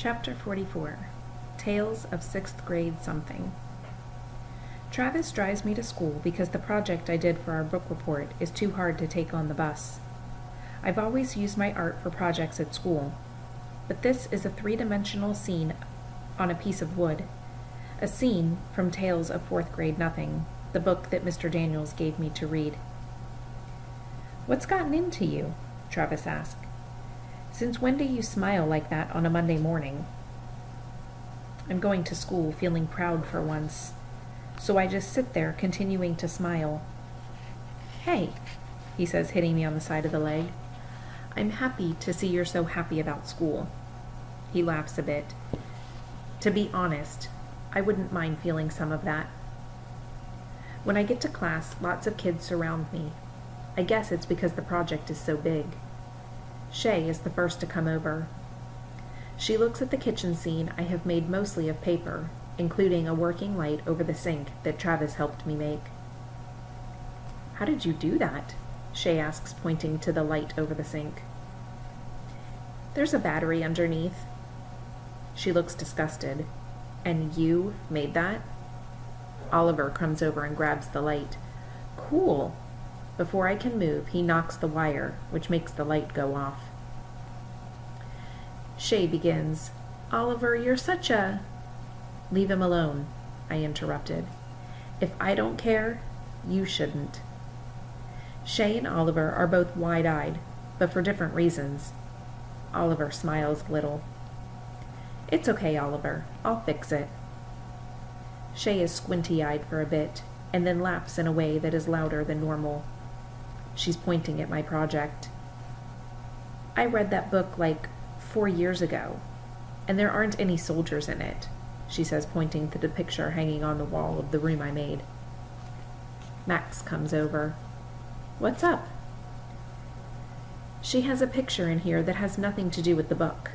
Chapter 44. Tales of 6th Grade Something. Travis drives me to school because the project I did for our book report is too hard to take on the bus. I've always used my art for projects at school, but this is a 3-dimensional scene on a piece of wood. A scene from Tales of 4th Grade Nothing, the book that Mr. Daniels gave me to read. "What's gotten into you?" Travis asked. "Since when do you smile like that on a Monday morning?" I'm going to school feeling proud for once, so I just sit there continuing to smile. "Hey," he says, hitting me on the side of the leg. "I'm happy to see you're so happy about school." He laughs a bit. To be honest, I wouldn't mind feeling some of that. When I get to class, lots of kids surround me. I guess it's because the project is so big. Shay is the first to come over. She looks at the kitchen scene I have made mostly of paper, including a working light over the sink that Travis helped me make. "How did you do that?" Shay asks, pointing to the light over the sink. "There's a battery underneath." She looks disgusted. "And you made that?" Oliver comes over and grabs the light. "Cool." Before I can move, he knocks the wire, which makes the light go off. Shay begins, "Oliver, you're such a—" "Leave him alone," I interrupted. "If I don't care, you shouldn't." Shay and Oliver are both wide-eyed, but for different reasons. Oliver smiles a little. "It's okay, Oliver. I'll fix it." Shay is squinty-eyed for a bit, and then laughs in a way that is louder than normal. She's pointing at my project. "I read that book like 4 years ago, and there aren't any soldiers in it," she says, pointing to the picture hanging on the wall of the room I made. Max comes over. "What's up?" "She has a picture in here that has nothing to do with the book."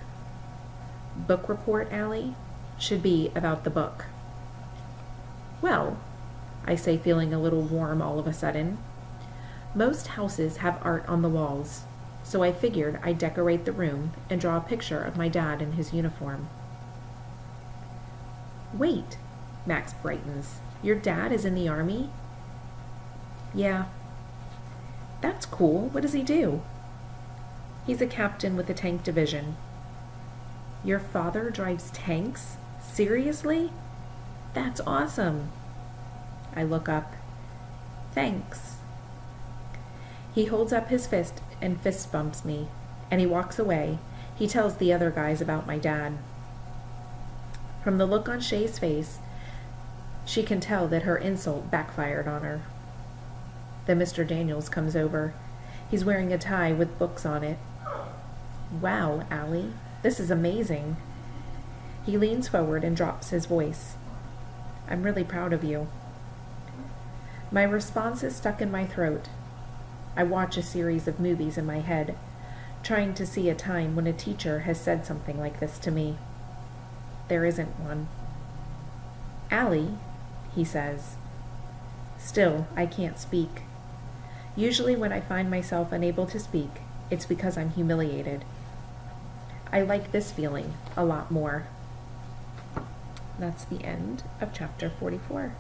Book report, Allie, should be about the book. "Well," I say, feeling a little warm all of a sudden, "most houses have art on the walls, so I figured I'd decorate the room and draw a picture of my dad in his uniform." "Wait," Max brightens. "Your dad is in the Army?" "Yeah." "That's cool. What does he do?" "He's a captain with the tank division." "Your father drives tanks? Seriously? That's awesome." I look up. "Thanks." He holds up his fist and fist bumps me, and he walks away. He tells the other guys about my dad. From the look on Shay's face, she can tell that her insult backfired on her. Then Mr. Daniels comes over. He's wearing a tie with books on it. "Wow, Allie, this is amazing." He leans forward and drops his voice. "I'm really proud of you." My response is stuck in my throat. I watch a series of movies in my head, trying to see a time when a teacher has said something like this to me. There isn't one. "Allie," he says. Still, I can't speak. Usually when I find myself unable to speak, it's because I'm humiliated. I like this feeling a lot more. That's the end of chapter 44.